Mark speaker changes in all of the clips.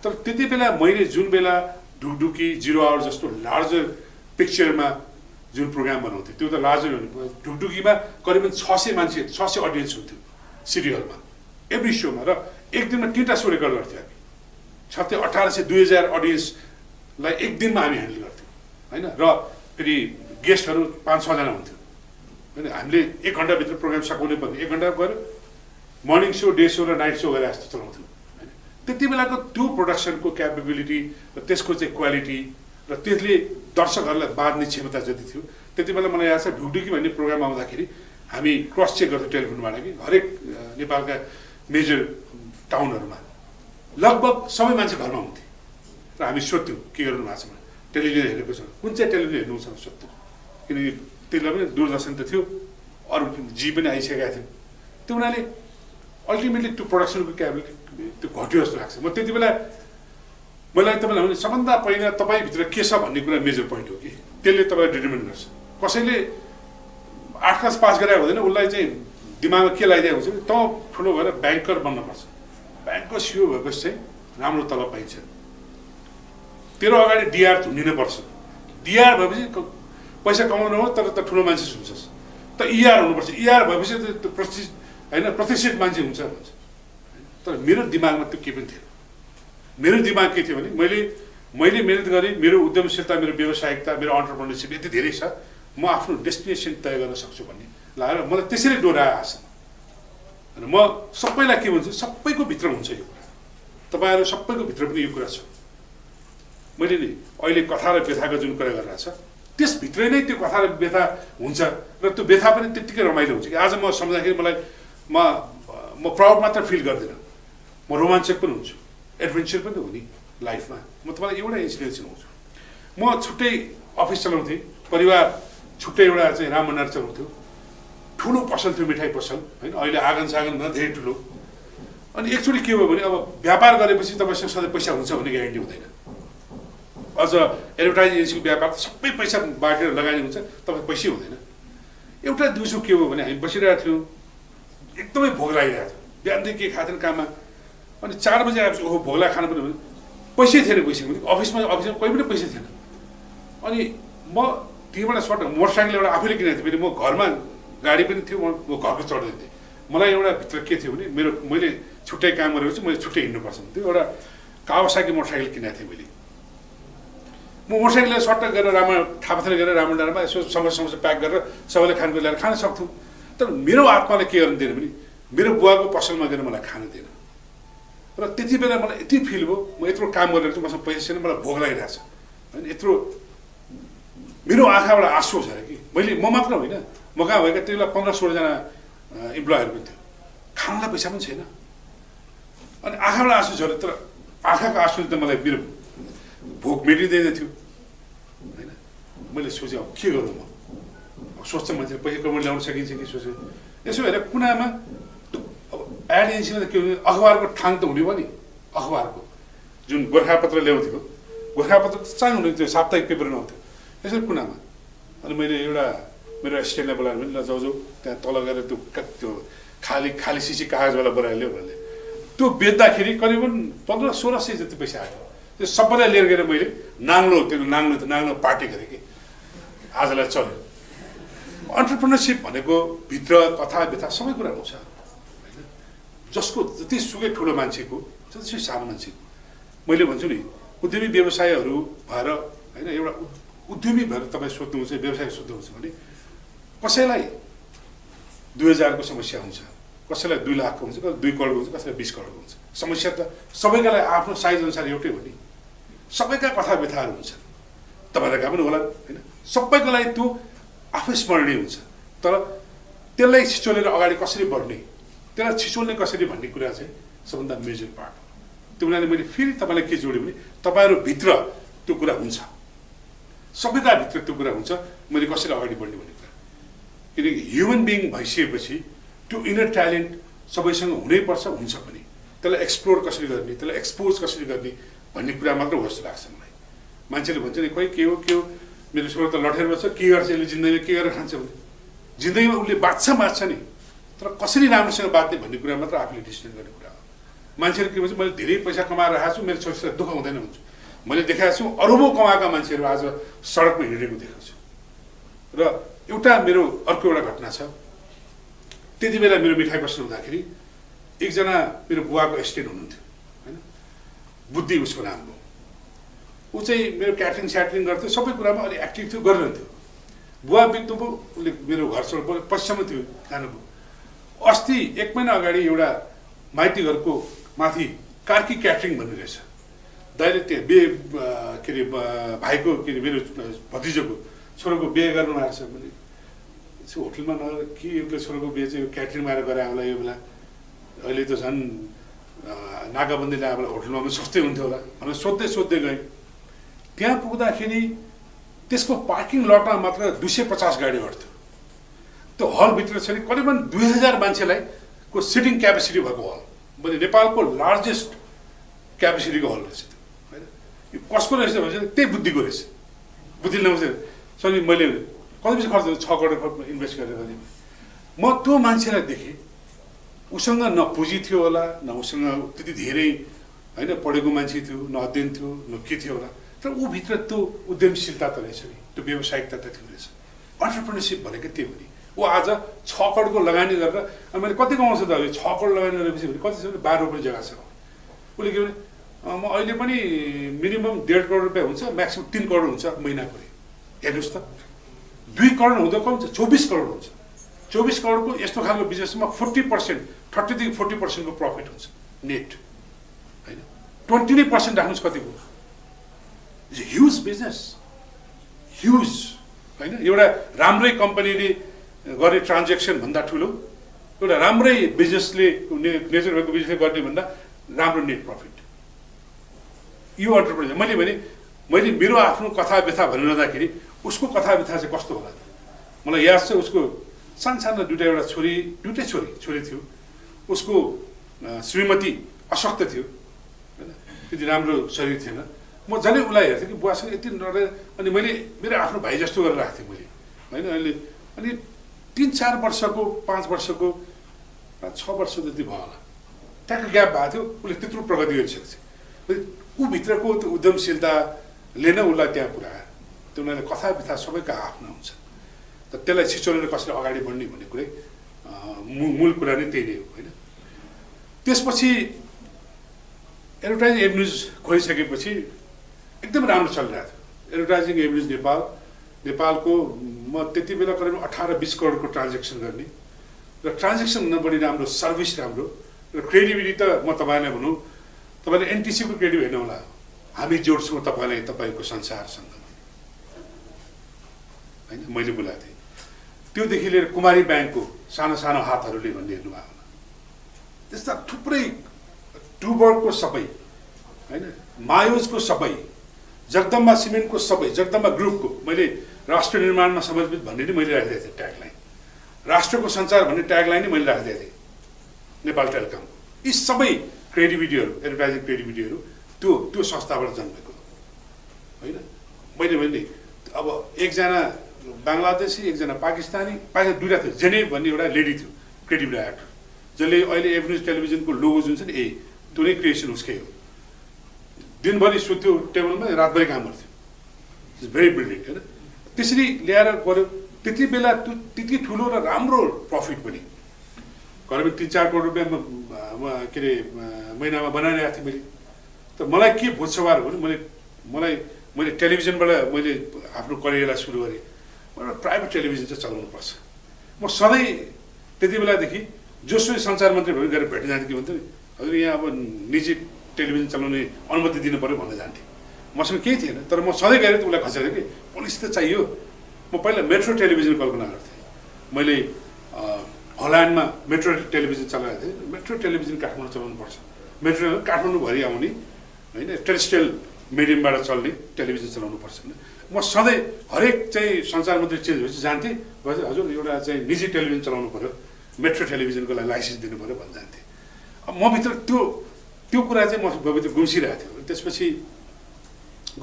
Speaker 1: तर त्यति बेला मैले जुन बेला ढुकढुकी 0 आवर जस्तो लार्जर पिक्चरमा जुन प्रोग्राम बनाउँथेँ त्यो त लार्जर ढुकढुकीमा करिबन 600 मान्छे 600 अडियन्स हुन्थ्यो सिटी हलमा एभ्री शोमा र एक दिनमा 3टा शो रेकर्ड गर्थ्यौँ हामी साथै 1800-2000 अडियन्सलाई एक दिनमा हामी ह्यान्डल गर्थ्यौँ होइन र फेरि गेस्टहरू 5-6 जना हुन्थ्यो होइन हामीले 1 घन्टाभित्र प्रोग्राम सकाउनै पर्ने 1 घन्टा गऱ्यो मर्निङ शो डे शो र नाइट शो गरे जस्तो चलाउँथ्यौँ होइन त्यति बेलाको त्यो प्रोडक्सनको क्यापेबिलिटी र त्यसको चाहिँ क्वालिटी र त्यसले दर्शकहरूलाई बाँध्ने क्षमता जति थियो त्यति बेला मलाई याद छ ढुकढुकी भन्ने प्रोग्राम आउँदाखेरि हामी क्रस चेक गर्थ्यौँ टेलिफोनबाट कि हरेक नेपालका मेजर टाउनहरूमा लगभग सबै मान्छे घरमा हुन्थे र हामी सोध्थ्यौँ के गर्नु भएको छ भने टेलिभिजन हेरेको छ कुन चाहिँ टेलिभिजन हेर्नु छ सोध्थ्यौँ किनकि त्यसलाई पनि दूरदर्शन त थियो अरू जी पनि आइसकेका थियो त्यो हुनाले अल्टिमेटली त्यो प्रोडक्सनको क्यापेबिलिटी त्यो घट्यो जस्तो लाग्छ म त्यति बेला मलाई तपाईँलाई भने सबभन्दा पहिला तपाईँभित्र के छ भन्ने कुरा मेजर पोइन्ट हो कि त्यसले तपाईँ डिटर्मिन गर्छ कसैले 8 क्लास पास गरेर हुँदैन उसलाई चाहिँ दिमागमा के लगाइदिएको हुन्छ त ठुलो भएर ब्याङ्कर बन्नुपर्छ ब्याङ्कको सिओ भएपछि चाहिँ राम्रो तलब पाइन्छ तेरो अगाडि डिआर झुन्डिनुपर्छ डिआर भएपछि पैसा कमाउनु हो तर त ठुलो मान्छे हुन्छस् त इआर हुनुपर्छ इआर भएपछि त प्रतिष्ठित मान्छे हुन्छ भन्छ तर मेरो दिमागमा त्यो केही पनि थिएन मेरो दिमाग के थियो भने मैले मेहनत गरेँ मेरो उद्यमशीलता मेरो व्यावसायिकता मेरो अन्टरप्रेन्योरशिप यति धेरै छ म आफ्नो डेस्टिनेसन तय गर्न सक्छु भन्ने लागेर मलाई त्यसरी डोराए आशा र म सबैलाई के भन्छु सबैको भित्र हुन्छ यो कुरा तपाईँहरू सबैको भित्र पनि यो कुरा छ मैले नि अहिले कथा र व्यथाको जुन कुरा गरिरहेको छ त्यसभित्रै नै त्यो कथा र व्यथा हुन्छ र त्यो व्यथा पनि त्यत्तिकै रमाइलो हुन्छ कि आज म सम्झँदाखेरि मलाई म प्राउड मात्र फिल गर्दिनँ म रोमाञ्चक पनि हुन्छु एडभेन्चर पनि हो नि लाइफमा म तपाईँलाई एउटा इन्सिडेन्ट सुनाउँछु म छुट्टै अफिस चलाउँथेँ परिवार छुट्टै एउटा चाहिँ राम भण्डार चलाउँथ्यो ठुलो पसल थियो मिठाई पसल होइन अहिले आँगन सागनभन्दा धेरै ठुलो अनि एकचोटि के भयो भने अब व्यापार गरेपछि तपाईँसँग सधैँ पैसा हुन्छ भन्ने ग्यारेन्टी हुँदैन अझ एडभर्टाइज एजेन्सीको व्यापार त सबै पैसा बाटेर लगाइने हुन्छ तपाईँ पैसै हुँदैन एउटा दिउँसो के भयो भने हामी बसिरहेको थियौँ एकदमै भोक लागिरहेको थियो बिहानदेखि के खाएको थिएन काममा अनि 4 बजे आएपछि ओहो भोगला खानु पर्यो भने पैसै थिएन पैसा पनि अफिसमा कोही पनि पैसा थिएन अनि म त्यहीँबाट सर्ट मोटरसाइकल एउटा आफैले किनेको थिएँ फेरि म घरमा गाडी पनि थियो म घरको चढ्दै थिएँ मलाई एउटा भित्र के थियो भने मैले छुट्टै काम गरेपछि मैले छुट्टै हिँड्नुपर्छ त्यो एउटा कावासाकी मोटरसाइकल किनेको थिएँ मैले म मोटरसाइकललाई सट्ट गरेर थापाथली गरेर रामडाँडामा यसो समोसा प्याक गरेर सबैले खानको ल्याएर खान सक्थ्यौँ तर मेरो आत्माले के गर्नु दिएन भने मेरो बुवाको पसलमा गएर मलाई खान दिएन र त्यति बेला मलाई यति फिल भयो म यत्रो काम गरेर चाहिँ मसँग पैसा छैन मलाई भोक लागिरहेको छ होइन यत्रो मेरो आँखाबाट आँसु छ कि म मात्र होइन म कहाँ भएका त्यति बेला 15-16 जना इम्प्लोयहरू पनि थियो खानलाई पैसा पनि छैन अनि आँखाबाट आँसु झऱ्यो तर आँखाको आँसुले त मलाई मेरो भोक मेटिँदैन थियो होइन मैले सोचेँ अब के गरौँ म सोच्छ मान्छे पैसा कमाउन ल्याउन सकिन्छ कि सोचेँ यसो हेरेर कुनामा अब एड एजेन्सीमा त के हुने अखबारको ठाङ त हुने भयो नि अखबारको जुन गोर्खापत्र ल्याउँथ्यो गोर्खापत्र त चाहिँ हुने थियो साप्ताहिक पेपर आउँथ्यो यसरी कुनामा अनि मैले एउटा मेरो एसिस्टेन्टलाई बोलाएर भने ल जाऊ त्यहाँ तल गएर त्यो खाली सिसी कागजवाला बनाएर ल्याऊ भन्ने त्यो बेच्दाखेरि करिबन 1500-1600 जति पैसा आयो त्यो सबैलाई लिएर गएर मैले नाङ्लो पार्टी गरेँ कि आजलाई चल्यो अन्टरप्रेन्योरशिप भनेको भित्र कथा व्यथा सबै कुरा हुन्छ होइन जसको जति सुकै ठुलो मान्छेको जति सानो मान्छेको मैले भन्छु नि उद्यमी व्यवसायहरू भएर होइन एउटा उद्यमी भएर तपाईँ सोध्नुहुन्छ व्यवसाय सोध्नुहुन्छ भने कसैलाई 2000 को समस्या हुन्छ कसैलाई 2 लाखको हुन्छ कसैलाई 2 करोडको हुन्छ कसैलाई 20 करोडको हुन्छ समस्या त सबैका लागि आफ्नो साइज अनुसार एउटै हो नि सबैका कथा व्यथाहरू हुन्छ तपाईँहरूका पनि होला होइन सबैको लागि त्यो आफै स्मरणीय हुन्छ तर त्यसलाई छिचोलेर अगाडि कसरी बढ्ने त्यसलाई छिचोल्ने कसरी भन्ने कुरा चाहिँ सबभन्दा मेजर पार्ट हो त्यो हुनाले मैले फेरि तपाईँलाई के जोडेँ भने तपाईँहरूभित्र त्यो कुरा हुन्छ सबैका भित्र त्यो कुरा हुन्छ मैले कसरी अगाडि बढ्ने भन्ने कुरा किनकि ह्युमन बिइङ भइसकेपछि त्यो इनर ट्यालेन्ट सबैसँग हुनैपर्छ हुन्छ पनि त्यसलाई एक्सप्लोर कसरी गर्ने त्यसलाई एक्सपोज कसरी गर्ने भन्ने कुरा मात्र हो जस्तो लाग्छ मलाई मान्छेले भन्छ नि खोइ के हो मेरो छोरा त लठेर बस्छ के गर्छ यसले जिन्दगीमा के गरेर खान्छ भने जिन्दगीमा उसले बाँच्छ नि तर कसरी राम्रोसँग बाँच्ने भन्ने कुरा मात्र आफूले डिसिजन गर्ने कुरा हो मान्छेहरू के भन्छ मैले धेरै पैसा कमाएर राखेको छु मेरो छोरीलाई दुःख हुँदैन भन्छु मैले देखाएको छु अरबौँ कमाएका मान्छेहरू आज सडकमा हिँडेको देखेको छु र एउटा मेरो अर्को एउटा घटना छ त्यति बेला मेरो मिठाई बस्नु हुँदाखेरि एकजना मेरो बुवाको एसिस्टेन्ट हुनुहुन्थ्यो होइन बुद्धि उसको नाम हो ऊ चाहिँ मेरो क्याटरिङ स्याटरिङ गर्थ्यो सबै कुरामा अलि एक्टिभ थियो गरिरहन्थ्यो बुवा बित्नुभयो उसले मेरो घरसम्म पश्चिममा थियो जानुभयो अस्ति 1 महिना अगाडि एउटा माइती घरको माथि कार्की क्याटरिङ भन्ने रहेछ दाइले त्यो बिहे के अरे भाइको के अरे मेरो भतिजोको छोराको बिहे गर्नु आएको छ मैले यसो होटलमा नगएर के एउटा छोराको बिहे चाहिँ क्याटरिङमा आएर गरे होला यो बेला अहिले त झन् नाकाबन्दी ल्याएर होटलमा पनि सस्तै हुन्थ्यो होला भनेर सोध्दै गएँ त्यहाँ पुग्दाखेरि त्यसको पार्किङ लटमा मात्र 250 गाडी अट्थ्यो त्यो हलभित्र छ नि करिबन 2000 मान्छेलाई को सिटिङ क्यापेसिटी भएको हल मैले नेपालको लार्जेस्ट क्यापेसिटीको हल रहेछ त्यो होइन यो कसको रहेछ भने त्यही बुद्धिको रहेछ बुद्धि नहुन्छ सबै मैले कति पैसा खर्च 6 करोड इन्भेस्ट गरेर गरेँ म त्यो मान्छेलाई देखेँ उसँग न पुँजी थियो होला न उसँग त्यति धेरै होइन पढेको मान्छे थियो न अध्ययन थियो न के थियो होला तर ऊ भित्र त्यो उद्यमशीलता त रहेछ नि त्यो व्यावसायिकता त थियो रहेछ अन्टरप्रेन्योरसिप भनेको त्यही हो नि ऊ आज 6 करोडको लगानी गरेर मैले कति कमाउँछु त अब 6 करोड लगानी गरेपछि भने कति छ भने 12 रुपियाँ जग्गा छ उसले के भने म अहिले पनि मिनिमम 1.5 करोड रुपियाँ हुन्छ म्याक्सिमम 3 करोड हुन्छ महिनाको हेर्नुहोस् त 2 करोड हुँदा कम छ 24 करोड हुन्छ 24 करोडको यस्तो खालको बिजनेसमा 40% 30 देखि 40% को प्रफिट हुन्छ नेट होइन 20% राख्नुहोस् कतिको इज ह्युज बिजनेस ह्युज होइन एउटा राम्रै कम्पनीले गर्ने ट्रान्जेक्सन भन्दा ठुलो एउटा राम्रै बिजनेसले नेचर भएको बिजनेसले गर्ने भन्दा राम्रो नेट प्रफिट यो अन्टरप्रेन्योर मैले मेरो आफ्नो कथा व्यथा भनिरहँदाखेरि उसको कथा व्यथा चाहिँ कस्तो होला मलाई याद छ उसको सानो दुईवटा छोरी थियो उसको श्रीमती अशक्त थियो होइन त्यति राम्रो शरीर थिएन म झनै उसलाई हेर्थेँ कि बुवासँग यति नडर अनि मैले मेरो आफ्नो भाइ जस्तो गरेर राख्थेँ मैले होइन अहिले अनि 3-4 वर्षको 5 वर्षको 6 वर्ष जति भयो होला ट्याक्क ग्याप भएको थियो उसले त्यत्रो प्रगति गरिसकेको छ ऊ भित्रको त्यो उद्यमशीलताले नै उसलाई त्यहाँ पुऱ्यायो त्यो उनीहरूले कथा व्यथा सबैका आफ्नो हुन्छ त त्यसलाई छिचोलेर कसरी अगाडि बढ्ने भन्ने कुरै मूल कुरा नै त्यही नै हो होइन त्यसपछि एडभर्टाइजिङ एभेन्युज खोलिसकेपछि एकदम राम्रो चलिरहेको थियो एडभर्टाइजिङ एभेन्युज नेपालको म त्यति बेला करिब 18-20 करोडको ट्रान्जेक्सन गर्ने र ट्रान्जेक्सन नबढी राम्रो सर्भिस राम्रो र क्रेडिबिलिटी त म तपाईँलाई भनौँ तपाईँले एनटिसीको क्रेडिट हेर्नु होला हामी जोड्छौँ तपाईँलाई तपाईँको संसारसँग होइन मैले बोलाएको थिएँ त्योदेखि लिएर कुमारी ब्याङ्कको सानो हातहरूले भन्ने हेर्नुभयो होला त्यस्ता थुप्रै टुबरको सबै होइन मायोजको सबै जगदम्बा सिमेन्टको सबै जगदम्बा ग्रुपको मैले राष्ट्र निर्माणमा समर्पित भन्ने नै मैले राखिदिएको थिएँ ट्यागलाइन राष्ट्रको सञ्चार भन्ने ट्यागलाइन नै मैले राखिदिएको थिएँ नेपाल टेलिकमको यी सबै क्रेडिबिलिटीहरू एडभर्टाइजिङ क्रेडिबिलिटीहरू त्यो संस्थाबाट जन्मेको होइन मैले भने अब एकजना बङ्गलादेशी एकजना पाकिस्तानी दुईवटा थियो जेने भन्ने एउटा लेडी थियो क्रेडिबिलिटी एक्टर जसले अहिले एभेन्यूज टेलिभिजनको लोगो जुन छ नि त्यो नै क्रिएसन उसकै हो दिनभरि सुत्थ्यो टेबलमा रातभरि काम गर्थ्यो इट्स भेरी ब्रिलियन्ट होइन त्यसरी ल्याएर गऱ्यो त्यति बेला त्यो त्यति ठुलो र राम्रो प्रफिट पनि करिब 3-4 करोड रुपियाँमा के अरे महिनामा बनाइरहेको थिएँ मैले त मलाई के भुत्सवार हो भने मैले टेलिभिजनबाट मैले आफ्नो करियरलाई सुरु गरेँ एउटा प्राइभेट टेलिभिजन चाहिँ चलाउनुपर्छ म सधैँ त्यति बेलादेखि जोसुकै सञ्चार मन्त्री भएर गएर भेट्न जान्थेँ के भन्थ्यो नि हजुर यहाँ अब निजी टेलिभिजन चलाउने अनुमति दिनु पऱ्यो भनेर जान्थेँ मसँग केही थिएन तर म सधैँ गएर उसलाई खसेर कि पुलिस त चाहियो म पहिला मेट्रो टेलिभिजन कल्पना गर्थेँ मैले हल्यान्डमा मेट्रो टेलिभिजन चलाएको थिएँ मेट्रो टेलिभिजन काठमाडौँ चलाउनुपर्छ मेट्रो काठमाडौँभरि आउने होइन टेरेस्ट्रियल मिडियमबाट चल्ने टेलिभिजन चलाउनुपर्छ भने म सधैँ हरेक चाहिँ सञ्चार मन्त्री चेन्ज भएपछि जान्थेँ हजुर एउटा चाहिँ निजी टेलिभिजन चलाउनु पऱ्यो मेट्रो टेलिभिजनको लागि लाइसेन्स दिनु पऱ्यो भन्न जान्थेँ अब म भित्र त्यो कुरा चाहिँ म भित्र गुम्सिरहेको थियो त्यसपछि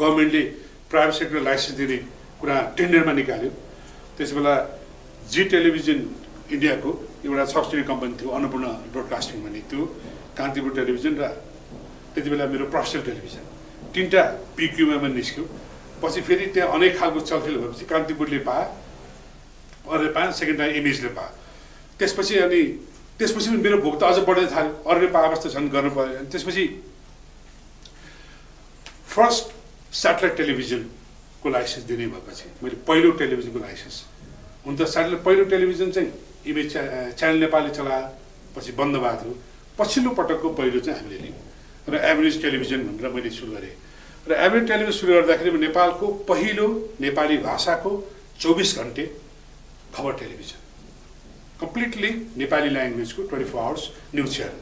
Speaker 1: गभर्मेन्टले प्राइभेट सेक्टर लाइसेन्स दिने कुरा टेन्डरमा निकाल्यो त्यस बेला जी टेलिभिजन इन्डियाको एउटा सब्सिडी कम्पनी थियो अन्नपूर्ण ब्रोडकास्टिङ भन्ने त्यो कान्तिपुर टेलिभिजन र त्यति बेला मेरो प्रोफेसनल टेलिभिजन तीनटा पिक्युमा पनि निस्क्यो पछि फेरि त्यहाँ अनेक खालको चलखेल भएपछि कान्तिपुरले पायो अरूले पाएन सेकेन्ड टाइम इमेजले पायो त्यसपछि पनि मेरो भोग त अझ बढ्दै थाल्यो अरूले पाएपछि त झन् गर्नु पऱ्यो अनि त्यसपछि फर्स्ट स्याटेलाइट टेलिभिजनको लाइसेन्स दिने भएपछि मैले पहिलो टेलिभिजनको लाइसेन्स हुन त स्याटेलाइट पहिलो टेलिभिजन चाहिँ इमेज च्यानल नेपालले चलायो पछि बन्द भएको थियो पछिल्लो पटकको पहिलो चाहिँ हामीले लियौँ र एभरेज टेलिभिजन भनेर मैले सुरु गरेँ र एभरेज टेलिभिजन सुरु गर्दाखेरि नेपालको पहिलो नेपाली भाषाको 24 घन्टे खबर टेलिभिजन कम्प्लिटली नेपाली ल्याङ्ग्वेजको 24 आवर्स न्युज च्यानल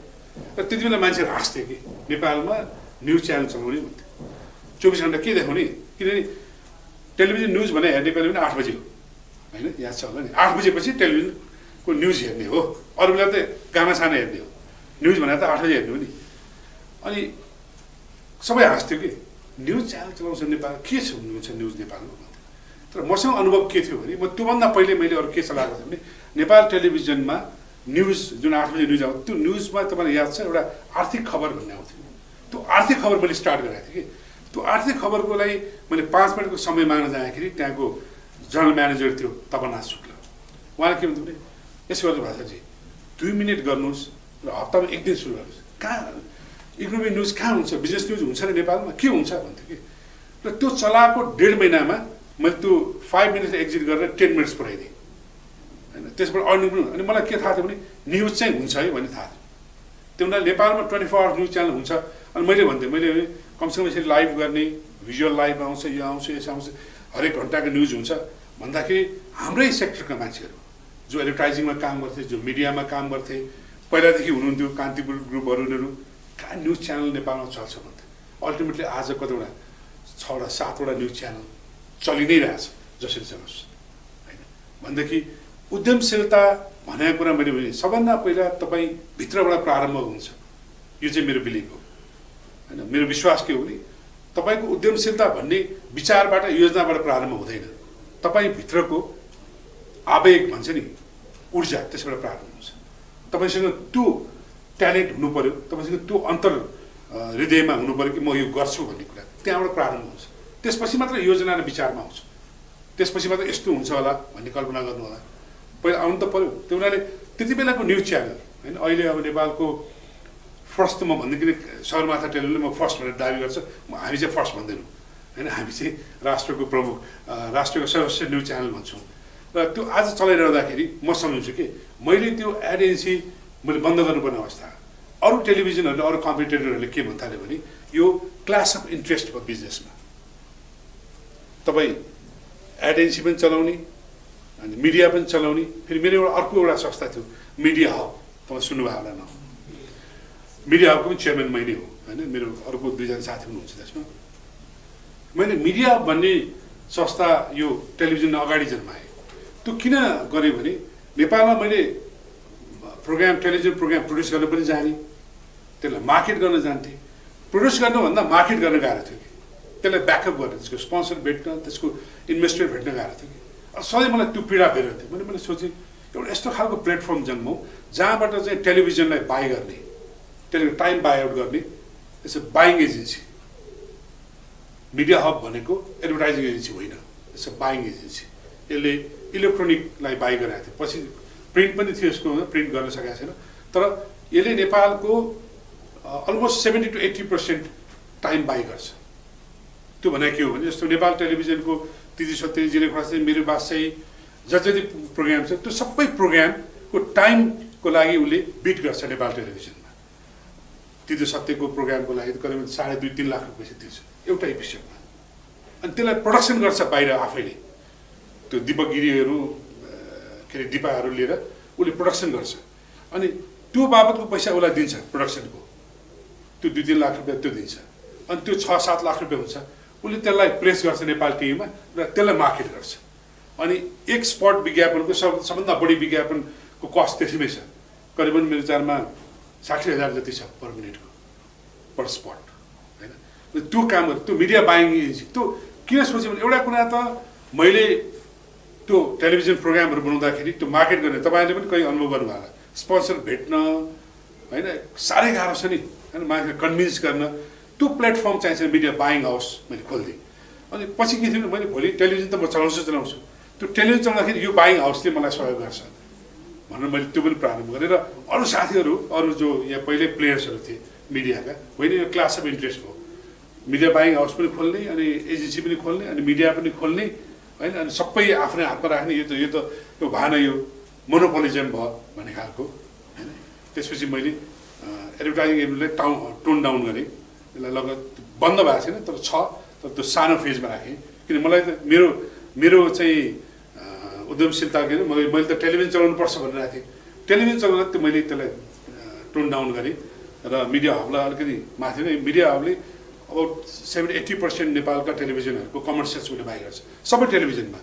Speaker 1: र त्यति बेला मान्छेहरू हाँस्थ्यो कि नेपालमा न्युज च्यानल चलाउने भन्थ्यो 24 घन्टा के देखाउने किनभने टेलिभिजन न्युज भने हेर्ने बेला पनि 8 बजी हो होइन याद छ होला नि 8 बजेपछि टेलिभिजनको न्युज हेर्ने हो अरू बेला त गाना साना हेर्ने हो न्युज भनेर त 8 बजी हेर्ने हो नि अनि सबै हाँस्थ्यो कि न्युज च्यानल चलाउँछ नेपाल के छ हुन्छ न्युज नेपालमा भन्थ्यो तर मसँग अनुभव के थियो भने म त्योभन्दा पहिले मैले अरू के चलाएको थिएँ भने नेपाल टेलिभिजनमा न्युज जुन 8 बजे न्युज आउँथ्यो त्यो न्युजमा तपाईँलाई याद छ एउटा आर्थिक खबर भन्ने आउँथ्यो त्यो आर्थिक खबर मैले स्टार्ट गरेको थिएँ कि त्यो आर्थिक खबरको लागि मैले 5 मिनटको समय माग्न जाँदाखेरि त्यहाँको जनरल म्यानेजर थियो तपनाथ शुक्ल उहाँले के भन्थ्यो भने यसो गर्नु भाषाजी 2 मिनट गर्नुहोस् र हप्तामा 1 दिन सुरु गर्नुहोस् कहाँ इकोनोमिक न्युज कहाँ हुन्छ बिजनेस न्युज हुन्छ र नेपालमा के हुन्छ भन्थ्यो कि र त्यो चलाएको 1.5 महिनामा मैले त्यो 5 मिनट एक्जिट गरेर 10 मिनट्स पुऱ्याइदिएँ होइन त्यसबाट अर्निङ पनि अनि मलाई के थाहा थियो भने न्युज चाहिँ हुन्छ है भन्ने थाहा थियो त्यो हुनाले नेपालमा 24 आवर्स न्युज च्यानल हुन्छ अनि मैले भन्थेँ मैले कमसेकम यसरी लाइभ गर्ने भिजुअल लाइभ आउँछ यो आउँछ यसो आउँछ हरेक घन्टाको न्युज हुन्छ भन्दाखेरि हाम्रै सेक्टरका मान्छेहरू जो एडभर्टाइजिङमा काम गर्थे जो मिडियामा काम गर्थे पहिलादेखि हुनुहुन्थ्यो कान्तिपुर ग्रुपहरू उनीहरू कहाँ न्युज च्यानल नेपालमा चल्छ भन्थ्यो अल्टिमेटली आज कतिवटा 6वटा 7वटा न्युज च्यानल चलि नै रहेछ जसरी चलोस् होइन भनेदेखि उद्यमशीलता भनेको कुरा मैले भने सबभन्दा पहिला तपाईँ भित्रबाट प्रारम्भ हुन्छ यो चाहिँ मेरो बिलिभ हो होइन मेरो विश्वास के हो भने तपाईँको उद्यमशीलता भन्ने विचारबाट योजनाबाट प्रारम्भ हुँदैन तपाईँ भित्रको आवेग भन्छ नि ऊर्जा त्यसबाट प्रारम्भ हुन्छ तपाईँसँग त्यो ट्यालेन्ट हुनु पऱ्यो तपाईँसँग त्यो अन्तर हृदयमा हुनु पऱ्यो कि म यो गर्छु भन्ने कुरा त्यहाँबाट प्रारम्भ हुन्छ त्यसपछि मात्र योजना र विचारमा आउँछ त्यसपछि मात्र यस्तो हुन्छ होला भन्ने कल्पना गर्नु होला पहिला आउनु त पऱ्यो त्यो हुनाले त्यति बेलाको न्युज च्यानल होइन अहिले अब नेपालको फर्स्ट त म भन्दिनँ सगरमाथा टेलिभिजनले म फर्स्ट भनेर दाबी गर्छ हामी चाहिँ फर्स्ट भन्दैनौँ होइन हामी चाहिँ राष्ट्रको प्रमुख राष्ट्रको सर्वश्रेष्ठ न्युज च्यानल भन्छौँ र त्यो आज चलाइरहँदाखेरि म सम्झन्छु कि मैले त्यो एड एजेन्सी मैले बन्द गर्नुपर्ने अवस्था अरू टेलिभिजनहरूले अरू कम्पिटिटरहरूले के भन्न थाल्यो भने यो क्लास अफ इन्ट्रेस्ट भयो बिजनेसमा तपाईँ एड एजेन्सी पनि चलाउने अनि मिडिया पनि चलाउने फेरि मेरो अर्को एउटा संस्था थियो मिडिया हब तपाईँ सुन्नुभयो होला न मिडिया हबको पनि चेयरम्यान मैले हो होइन मेरो अर्को 2जना साथी हुनुहुन्छ त्यसमा मैले मिडिया हब भन्ने संस्था यो टेलिभिजन अगाडि जन्माएँ त्यो किन गरेँ भने नेपालमा मैले टेलिभिजन प्रोग्राम प्रड्युस गर्न पनि जाने त्यसलाई मार्केट गर्न जान्थेँ प्रड्युस गर्नुभन्दा मार्केट गर्न गाह्रो थियो कि त्यसलाई ब्याकअप गर्ने त्यसको स्पोन्सर भेट्न त्यसको इन्भेस्टर भेट्न गाह्रो थियो कि सधैँ मलाई त्यो पीडा भइरहेको थियो मैले सोचेँ एउटा यस्तो खालको प्लेटफर्म जन्माउँ जहाँबाट चाहिँ टेलिभिजनलाई बाई गर्ने टाइम बाई आउट गर्ने यसो बाइङ एजेन्सी मिडिया हब भनेको एडभर्टाइजिङ एजेन्सी होइन यसो बाइङ एजेन्सी यसले इलेक्ट्रोनिकलाई बाई गराएको थियो पछि प्रिन्ट पनि थियो यसको प्रिन्ट गर्न सकेको छैन तर यसले नेपालको अलमोस्ट 70 to 80% टाइम बाई गर्छ त्यो भने के हो भने जस्तो नेपाल टेलिभिजनको तिथि सत्य जिले खरासी मेरो बादशाही जति प्रोग्राम छ त्यो सबै प्रोग्रामको टाइमको लागि उसले बिट गर्छ नेपाल टेलिभिजनमा तिथि सत्यको प्रोग्रामको लागि करिब 2.5-3 लाख रुपियाँ चाहिँ तिर्छ एउटा एपिसोडमा अनि त्यसलाई प्रोडक्सन गर्छ बाहिर आफैले त्यो दीपक गिरीहरू के अरे दिपाहरू लिएर उसले प्रोडक्सन गर्छ अनि त्यो बाबतको पैसा उसलाई दिन्छ प्रोडक्सनको त्यो 2-3 लाख रुपियाँ त्यो दिन्छ अनि त्यो 6-7 लाख रुपियाँ हुन्छ उसले त्यसलाई प्रेस गर्छ नेपाल टिभीमा र त्यसलाई मार्केट गर्छ अनि एक स्पट विज्ञापनको सबभन्दा बढी विज्ञापनको कस्ट त्यसैमै छ करिबन मेरो विचारमा 60,000 जति छ पर मिनटको पर स्पट होइन त्यो काम गर्छ त्यो मिडिया बाइङ एजेन्सी त्यो किन सोचेँ भने एउटा कुरा त मैले त्यो टेलिभिजन प्रोग्रामहरू बनाउँदाखेरि त्यो मार्केट गर्ने तपाईँले पनि कहीँ अनुभव गर्नुभयो होला स्पोन्सर भेट्न होइन साह्रै गाह्रो छ नि होइन मान्छेलाई कन्भिन्स गर्न त्यो प्लेटफर्म चाहिन्छ मिडिया बाइङ हाउस मैले खोलिदिएँ अनि पछि के थियो भने मैले भोलि टेलिभिजन त म चलाउँछु त्यो टेलिभिजन चलाउँदाखेरि यो बाइङ हाउसले मलाई सहयोग गर्छ भनेर मैले त्यो पनि प्रारम्भ गरेँ र अरू साथीहरू अरू जो यहाँ पहिले प्लेयर्सहरू थिए मिडियाका होइन यो क्लास अफ इन्ट्रेस्ट हो मिडिया बाइङ हाउस पनि खोल्ने अनि एजेन्सी पनि खोल्ने अनि मिडिया पनि खोल्ने होइन अनि सबै आफ्नै हातमा राख्ने यो भएन यो मोनोपोलिजम भयो भन्ने खालको होइन त्यसपछि मैले एडभर्टाइजिङ एभ्रीलाई टोन डाउन गरेँ यसलाई लगभग बन्द भएको छैन तर छ तर त्यो सानो फेजमा राखेँ किन मलाई त मेरो चाहिँ उद्यमशीलता के अरे मैले त टेलिभिजन चलाउनु पर्छ भनेर राखेको थिएँ टेलिभिजन चलाउँदा त्यो मैले त्यसलाई टोन डाउन गरेँ र मिडिया हबलाई अलिकति माथि नै मिडिया हबले अबाउट 70-80% नेपालका टेलिभिजनहरूको कमर्सियल्स उसले बाई गर्छ सबै टेलिभिजनमा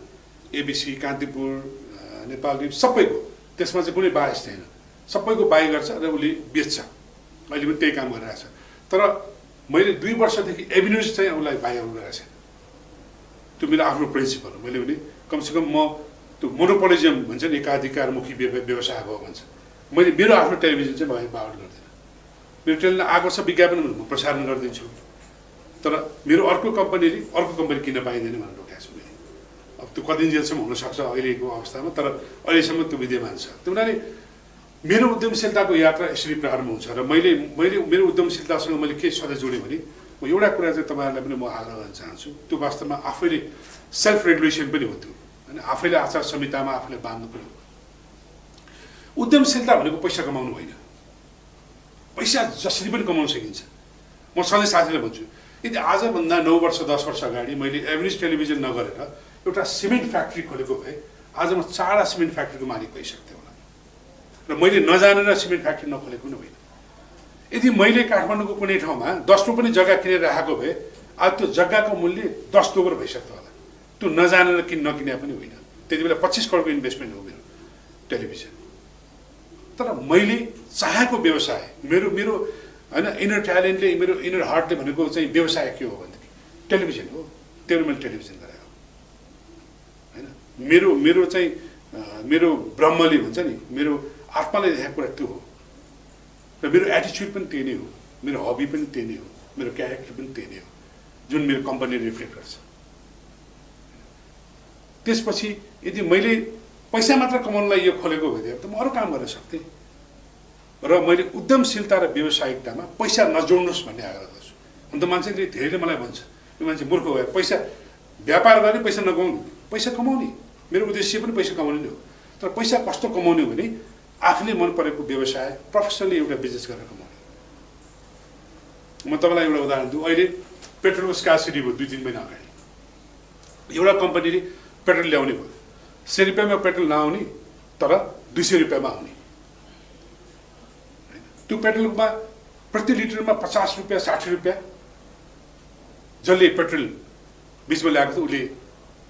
Speaker 1: एबिसी कान्तिपुर नेपाल टिभी सबैको त्यसमा चाहिँ कुनै बायस छैन सबैको बाई गर्छ र उसले बेच्छ अहिले पनि त्यही काम गरिरहेको छ तर मैले 2 वर्षदेखि एभिन्यूज चाहिँ उसलाई बाई गरेको छैन त्यो मेरो आफ्नो प्रिन्सिपल हो मैले भने कमसेकम म त्यो मोनोपोलिजम भन्छ नि एकाधिकारमुखी व्यवसाय भयो भन्छ मैले मेरो आफ्नो टेलिभिजन चाहिँ बाउट गर्दिनँ मेरो टेलिभिजन आएको छ विज्ञापनहरू म प्रसारण गरिदिन्छु तर मेरो अर्को कम्पनी किन्न पाइँदैन भनेर रोकेको छु मैले अब त्यो कति जेलसम्म हुनसक्छ अहिलेको अवस्थामा तर अहिलेसम्म त्यो विद्यमान छ त्यो हुनाले मेरो उद्यमशीलताको यात्रा यसरी प्रारम्भ हुन्छ र मैले मेरो उद्यमशीलतासँग मैले के सधैँ जोडेँ भने म एउटा कुरा चाहिँ तपाईँहरूलाई पनि म आग्रह गर्न चाहन्छु त्यो वास्तवमा आफैले सेल्फ रेगुलेसन पनि हो त्यो होइन आफैले आचार संहितामा आफूले बाँध्नु पनि हो उद्यमशीलता भनेको पैसा कमाउनु होइन पैसा जसरी पनि कमाउन सकिन्छ म सधैँ साथीलाई भन्छु यदि आजभन्दा 9 वर्ष 10 वर्ष अगाडि मैले एभरेज टेलिभिजन नगरेर एउटा सिमेन्ट फ्याक्ट्री खोलेको भए आज म 4 सिमेन्ट फ्याक्ट्रीको मालिक भइसक्थेँ होला र मैले नजानेर सिमेन्ट फ्याक्ट्री नखोलेको पनि होइन यदि मैले काठमाडौँको कुनै ठाउँमा 10 रुपियाँ पनि जग्गा किनेर राखेको भए आज त्यो जग्गाको मूल्य 10 दोब्बर भइसक्थ्यो होला त्यो नजानेर नकिने पनि होइन त्यति बेला 25 करोडको इन्भेस्टमेन्ट हो मेरो टेलिभिजन तर मैले चाहेको व्यवसाय मेरो होइन इनर ट्यालेन्टले मेरो इनर हार्टले भनेको चाहिँ व्यवसाय के हो भनेदेखि टेलिभिजन हो त्यो मैले टेलिभिजन गरेको होइन मेरो चाहिँ मेरो ब्रह्मले भन्छ नि मेरो आत्माले देखाएको कुरा त्यो हो र मेरो एटिच्युड पनि त्यही नै हो मेरो हबी पनि त्यही नै हो मेरो क्यारेक्टर पनि त्यही नै हो जुन मेरो कम्पनीले रिफ्लेक्ट गर्छ त्यसपछि यदि मैले पैसा मात्र कमाउनलाई यो खोलेको भए त म अरू काम गर्न सक्थेँ र मैले उद्यमशीलता र व्यावसायिकतामा पैसा नजोड्नुहोस् भन्ने आग्रह गर्छु अन्त मान्छेले धेरैले मलाई भन्छ यो मान्छे मूर्ख भयो पैसा व्यापार गर्ने पैसा नकमाउने पैसा कमाउने मेरो उद्देश्य पनि पैसा कमाउने नै हो तर पैसा कस्तो कमाउने हो भने आफूले मन परेको व्यवसाय प्रोफेसनली एउटा बिजनेस गरेर कमाउने म तपाईँलाई एउटा उदाहरण दिउँ अहिले पेट्रोलको स्कार्सिटी भयो 2-3 महिना अगाडि एउटा कम्पनीले पेट्रोल ल्याउने भयो 100 रुपियाँमा पेट्रोल नआउने तर 200 रुपियाँमा आउने त्यो पेट्रोलमा प्रति लिटरमा 50 रुपियाँ 60 रुपियाँ जसले पेट्रोल बिचमा ल्याएको थियो उसले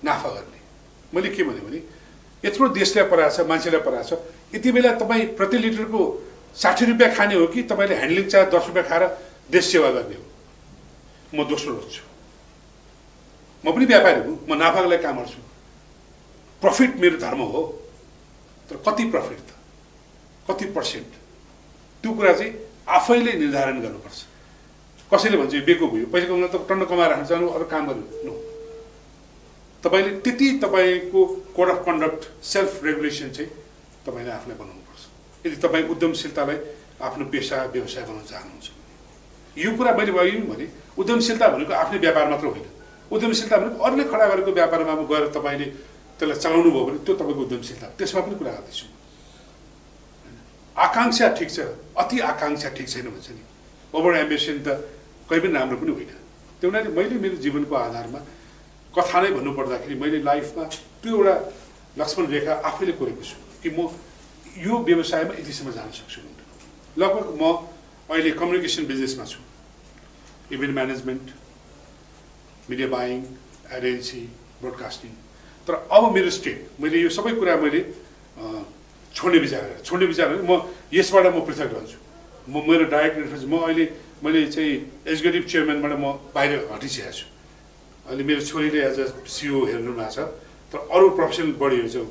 Speaker 1: नाफा गर्ने मैले के भने यत्रो देशलाई पराएको छ मान्छेलाई पराएको छ यति बेला तपाईँ प्रति लिटरको 60 रुपियाँ खाने हो कि तपाईँले ह्यान्डलिङ चार्ज 10 रुपियाँ खाएर देश सेवा गर्ने हो म दोस्रो रोज्छु म पनि व्यापारी हुँ म नाफाको लागि काम गर्छु प्रफिट मेरो धर्म हो तर कति प्रफिट त कति पर्सेन्ट त्यो कुरा चाहिँ आफैले निर्धारण गर्नुपर्छ कसैले भन्छ यो बेको भयो पैसा कमाउन त टन्न कमाएर राख्नु जानु अरू काम गर्नु तपाईँले त्यति तपाईँको code of conduct self regulation चाहिँ तपाईँले आफूलाई बनाउनुपर्छ यदि तपाईँ उद्यमशीलतालाई आफ्नो पेसा व्यवसाय बनाउन चाहनुहुन्छ यो कुरा मैले भने उद्यमशीलता भनेको आफ्नै व्यापार मात्र होइन उद्यमशीलता भनेको अरूले खडा गरेको व्यापारमा गएर तपाईँले त्यसलाई चलाउनु भयो भने त्यो तपाईँको उद्यमशीलता त्यसमा पनि कुरा गर्दैछु आकाङ्क्षा ठिक छ अति आकाङ्क्षा ठिक छैन भन्छ नि ओभर एम्बिसन त कहीँ पनि राम्रो पनि होइन त्यो हुनाले मैले मेरो जीवनको आधारमा कथा नै भन्नुपर्दाखेरि मैले लाइफमा त्यो एउटा लक्ष्मण रेखा आफैले कोरेको छु कि म यो व्यवसायमा यतिसम्म जान सक्छु लगभग म अहिले कम्युनिकेसन बिजनेसमा छु event management media buying agency broadcasting तर अब मेरो स्टेट मैले यो सबै कुरा मैले छोड्ने विचार गरेँ म यसबाट म पृथक रहन्छु म मेरो डाइरेक्ट इन्फ्लुएन्स मैले चाहिँ एक्जिक्युटिभ चेयरम्यानबाट म बाहिर हटिसकेको छु अहिले मेरो छोरीले एज अ सिओ हेर्नु भएको छ तर अरू प्रोफेसनल बडीहरू चाहिँ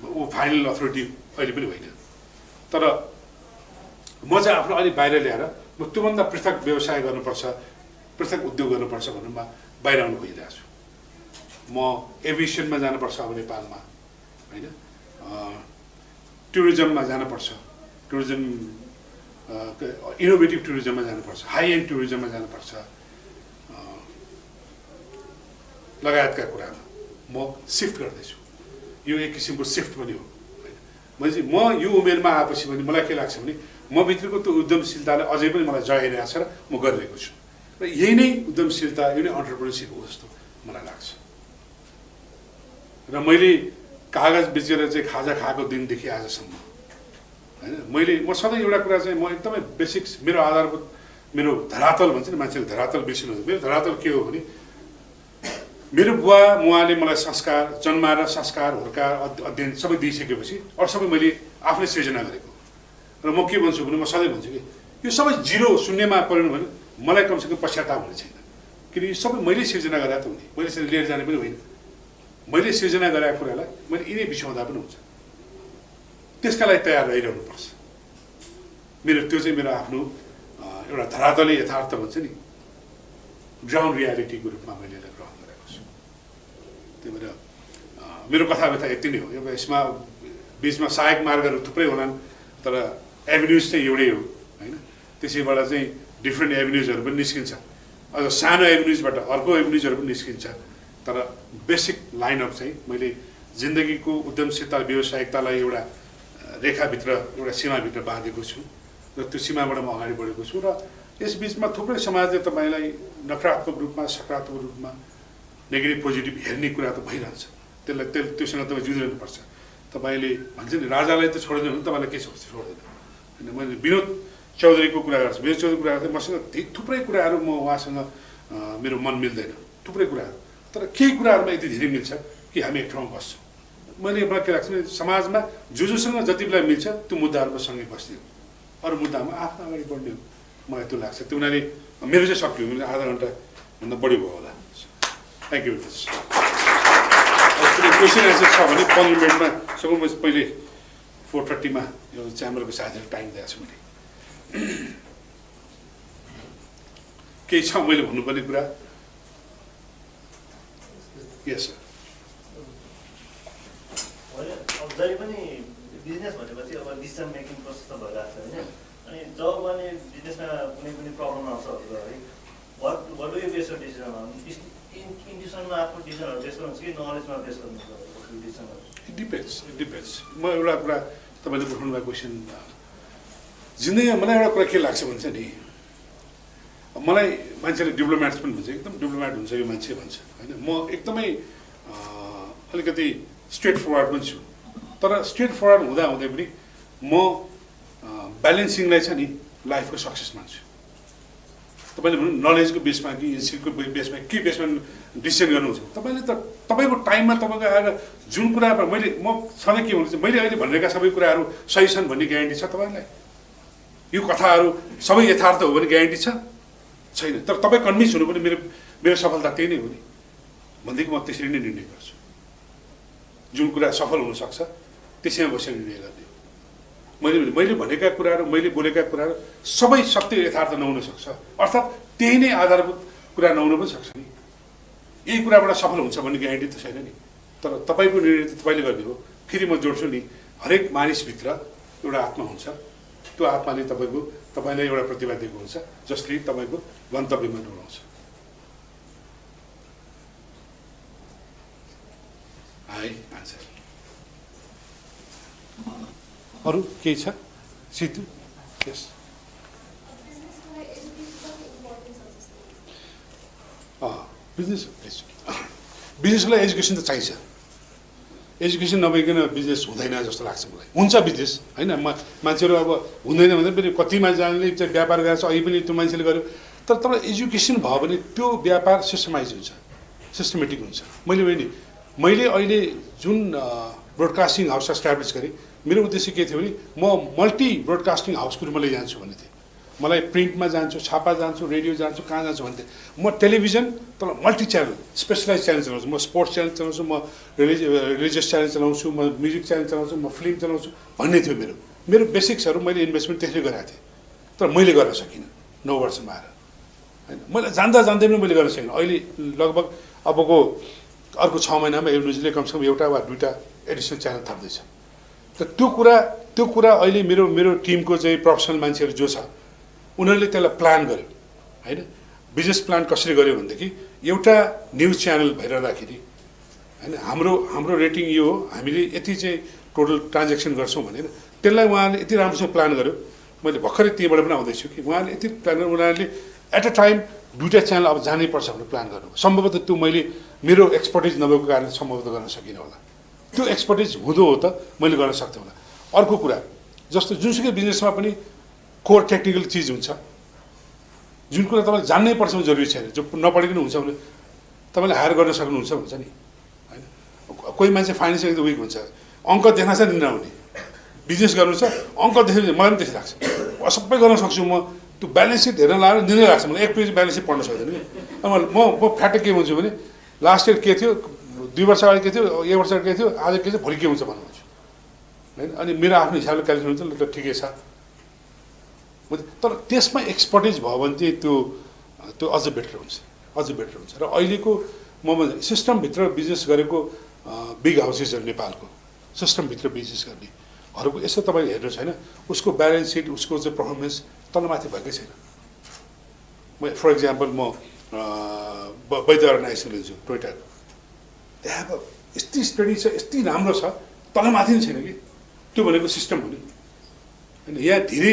Speaker 1: ऊ फाइनल अथोरिटी अहिले पनि होइन। तर म चाहिँ आफ्नो अलि बाहिर ल्याएर म त्योभन्दा पृथक व्यवसाय गर्नुपर्छ, पृथक उद्योग गर्नुपर्छ भनेर म बाहिर आउनु खोजिरहेको छु। म एभिएसनमा जानुपर्छ अब नेपालमा होइन, टुरिज्ममा जानुपर्छ, टुरिज्म इनोभेटिभ टुरिज्ममा जानुपर्छ, हाई एन्ड टुरिज्ममा जानुपर्छ लगायतका कुरामा म सिफ्ट गर्दैछु। यो एक किसिमको सिफ्ट पनि हो होइन। म यो उमेरमा आएपछि पनि मलाई के लाग्छ भने म भित्रको त्यो उद्यमशीलताले अझै पनि मलाई जगाइरहेको छ र म गरिरहेको छु र यही नै उद्यमशीलता, यो नै अन्टरप्रेन्योरसिप हो जस्तो मलाई लाग्छ। र मैले कागज बेचेर चाहिँ खाजा खाएको दिनदेखि आजसम्म होइन, म सधैँ एउटा कुरा चाहिँ म एकदमै बेसिक्स मेरो आधारभूत मेरो धरातल भन्छ नि, मान्छेले धरातल बिर्सिनुहुन्छ। मेरो धरातल के हो भने मेरो बुवा मुवाले मलाई संस्कार, जन्माएर संस्कार, हुर्का, अध्ययन सबै दिइसकेपछि अरू सबै मैले आफूले सृजना गरेको। र म के भन्छु भने म सधैँ भन्छु कि यो सबै जिरो शून्यमा परिणत भने मलाई कमसेकम पश्चाताप हुने छैन, किन यो सबै मैले सृजना गरेर त हुने, मैले लिएर जाने पनि होइन। मैले सृजना गरेको कुरालाई मैले यिनै बिसाउँदा पनि हुन्छ, त्यसका लागि तयार रहिरहनुपर्छ। त्यो चाहिँ मेरो आफ्नो एउटा धरातले यथार्थ भन्छ नि, ग्राउन्ड रियालिटीको रूपमा मैले यसलाई ग्रहण गरेको छु। त्यही भएर मेरो कथा व्यथा यति नै हो। यसमा बिचमा सहायक मार्गहरू थुप्रै होलान्, तर एभिन्युज चाहिँ एउटै हो होइन। त्यसैबाट चाहिँ डिफ्रेन्ट एभिन्युजहरू पनि निस्किन्छ, अझ सानो एभिन्युजबाट अर्को एभिन्युजहरू पनि निस्किन्छ। तर बेसिक लाइनअप चाहिँ मैले जिन्दगीको उद्यमशीलता, व्यावसायिकतालाई एउटा रेखाभित्र, एउटा सीमाभित्र बाँधेको छु र त्यो सीमाबाट म अगाडि बढेको छु। र यस बिचमा थुप्रै समाजले तपाईँलाई नकारात्मक रूपमा, सकारात्मक रूपमा, नेगेटिभ पोजिटिभ हेर्ने कुरा त भइरहन्छ। त्योसँग तपाईँ जुझिरहनुपर्छ। तपाईँले भन्छ नि राजालाई त छोड्दैन भने तपाईँलाई के छोड्दैन होइन। मैले विनोद चौधरीको कुरा गर्छु। विनोद चौधरीको कुरा गर्दा मसँग थुप्रै कुराहरू म उहाँसँग मेरो मन मिल्दैन, थुप्रै कुराहरू। तर केही कुराहरूमा यति धेरै मिल्छ कि हामी एक ठाउँमा बस्छौँ। मलाई के लाग्छ भने समाजमा जोसँग जति बेला मिल्छ त्यो मुद्दाहरूमा सँगै बस्ने हो, अरू मुद्दामा आफ्नो अगाडि बढ्ने हो, मलाई त्यो लाग्छ। त्यो हुनाले मेरो चाहिँ सक्यो, मेरो आधा घन्टाभन्दा बढी भयो होला। Thank you very much. Question answer छ भने 15 मिनटमा सकौँ। म पहिले 4:30 यो च्याम्बरको साथीहरू टाइम दिएको छु मैले। केही छ मैले भन्नुपर्ने कुरा? यस सर।
Speaker 2: जहिले पनि बिजनेस भनेपछि अब डिसिजन मेकिङ प्रोसेस त भइरहेको छ होइन। अनि जब भने बिजनेसमा कुनै पनि प्रब्लम आउँछ है, what do you base your decision on? इन्ट्युसनमा आफ्नो डिसिजनहरू बेस गर्नुहुन्छ कि नलेजमा बेस गर्नुहुन्छ डिसिजनहरू?
Speaker 1: It depends. म एउटा कुरा तपाईँले उठाउनु भएको क्वेसन, जिन्दगीमा मलाई एउटा कुरा के लाग्छ भन्छ नि, मलाई मान्छेले डिप्लोमेट्स पनि भन्छ, एकदम डिप्लोमेट हुन्छ यो मान्छे भन्छ होइन। म एकदमै अलिकति स्ट्रेट फरवर्ड पनि छु। तर स्ट्रेट फरवर्ड हुँदा पनि म ब्यालेन्सिङलाई छ नि लाइफको सक्सेस मान्छु। तपाईँले भन्नु नलेजको बेसमा कि स्किलको बेसमा के बेसमा डिसिसन गर्नुहुन्छ, तपाईँले त तपाईँको टाइममा तपाईँको आएर जुन कुरामा म सधैँ के भन्छु, मैले अहिले भनिरहेका सबै कुराहरू सही छन् भन्ने ग्यारेन्टी छ तपाईँलाई? यो कथाहरू सबै यथार्थ हो भने ग्यारेन्टी छैन। तर तपाईँ कन्भिन्स हुनु पनि मेरो सफलता त्यही नै हो नि भनेदेखि म त्यसरी नै निर्णय गर्छु। जुन कुरा सफल हुनसक्छ त्यसैमा बसेर निर्णय गर्ने। मैले भनेका कुराहरू, मैले बोलेका कुराहरू सबै सत्य यथार्थ नहुन सक्छ, अर्थात् त्यही नै आधारभूत कुरा नहुन पनि सक्छ नि। यही कुराबाट सफल हुन्छ भन्ने ग्यारेन्टी त छैन नि। तर तपाईँको निर्णय त तपाईँले गर्ने हो। फेरि म जोड्छु नि, हरेक मानिसभित्र एउटा आत्मा हुन्छ। त्यो आत्माले तपाईँलाई एउटा प्रतिभा दिएको हुन्छ जसले तपाईँको गन्तव्यमा डोलाउँछ। आन्सर अरू केही छ? सिद्धु? यस। बिजनेसको लागि एजुकेसन त चाहिन्छ। एजुकेसन नभइकन बिजनेस हुँदैन जस्तो लाग्छ मलाई। हुन्छ बिजनेस होइन, मान्छेहरू अब हुँदैन भने पनि कति मान्छेले चाहिँ व्यापार गरेर अहिले पनि त्यो मान्छेले गर्यो। तर एजुकेसन भयो भने त्यो व्यापार सिस्टमाइज हुन्छ, सिस्टमेटिक हुन्छ। मैले अहिले जुन ब्रोडकास्टिङ हाउस एस्टाब्लिस गरेँ, मेरो उद्देश्य के थियो भने म मल्टी ब्रोडकास्टिङ हाउसको रूपमा लैजान्छु भन्ने थिएँ। मलाई प्रिन्टमा जान्छु, छापा जान्छु, रेडियो जान्छु, कहाँ जान्छु भन्थे म टेलिभिजन तर मल्टी च्यानल स्पेसलाइज च्यानल चलाउँछु, म स्पोर्ट्स च्यानल चलाउँछु, म रिलिजियस च्यानल चलाउँछु, म म्युजिक च्यानल चलाउँछु, म फिल्म चलाउँछु भन्ने थियो मेरो बेसिक्सहरू मैले इन्भेस्टमेन्ट त्यसले गरेको थिएँ। तर मैले गर्न सकिनँ 9 वर्षमा आएर होइन। मैले जान्दै पनि मैले गर्न सकिनँ। अहिले लगभग अबको अर्को 6 महिनामा न्युजले कमसेकम एउटा वा दुईवटा एडिसनल च्यानल थप्दैछ। त त्यो कुरा अहिले मेरो टिमको चाहिँ प्रोफेसनल मान्छेहरू जो छ उनीहरूले त्यसलाई प्लान गर्यो होइन। बिजनेस प्लान कसरी गर्यो भनेदेखि एउटा न्युज च्यानल भइरहँदाखेरि होइन हाम्रो रेटिङ यो हो, हामीले यति चाहिँ टोटल ट्रान्जेक्सन गर्छौँ भनेर त्यसलाई उहाँले यति राम्रोसँग प्लान गर्यो। मैले भर्खरै त्यहीँबाट पनि आउँदैछु कि उहाँले यति प्लान गर्यो, उनीहरूले एट अ टाइम दुईवटा च्यानल अब जानैपर्छ भनेर प्लान गर्नु। सम्भवतः त्यो मैले मेरो एक्सपर्टिज नभएको कारणले सम्भवतः गर्न सकिनँ होला। त्यो एक्सपर्टिज हुँदो हो त मैले गर्न सक्थेँ होला। अर्को कुरा जस्तो जुनसुकै बिजनेसमा पनि कोर टेक्निकल चिज हुन्छ, जुन कुरा तपाईँले जान्नै पर्छ भने जरुरी छैन। जो नपढेको हुन्छ भने तपाईँले हायर गर्न सक्नुहुन्छ भन्छ नि होइन। कोही मान्छे फाइनेन्सियल एकदम विक हुन्छ, अङ्क देख्न चाहिँ नआउने, बिजनेस गर्नु छ अङ्क देख्नु मलाई पनि त्यस्तै लाग्छ। सबै गर्न सक्छु म, त्यो ब्यालेन्स सिट हेर्न लाएर निर्णय लाग्छ मलाई। एक पेज ब्यालेन्स सिट पढ्न सक्दैन कि। अब म फ्याटे के भन्छु भने लास्ट इयर के थियो, 2 वर्ष अगाडि के थियो, 1 वर्ष अगाडि के थियो, आज के छ, भोलि के हुन्छ भन्नु भन्छु होइन। अनि मेरो आफ्नो हिसाबले क्यालकुलेसन हुन्छ, ल ठिकै छ। तर त्यसमा एक्सपर्टिज भयो भने चाहिँ त्यो अझ बेटर हुन्छ। र अहिलेको म सिस्टमभित्र बिजनेस गरेको बिग हाउसेसहरू नेपालको सिस्टमभित्र बिजनेस गर्नेहरूको यसो तपाईँले हेर्नु छैन, उसको ब्यालेन्स सिट, उसको चाहिँ पर्फर्मेन्स तलमाथि भएकै छैन। म फर इक्जाम्पल म वैद्यनारायण आइसक्रिम लिन्छु, टोयोटाको, त्यहाँ अब यति स्टडी छ, यति राम्रो छ, तलमाथि नै छैन कि। त्यो भनेको सिस्टम हो नि होइन। यहाँ धेरै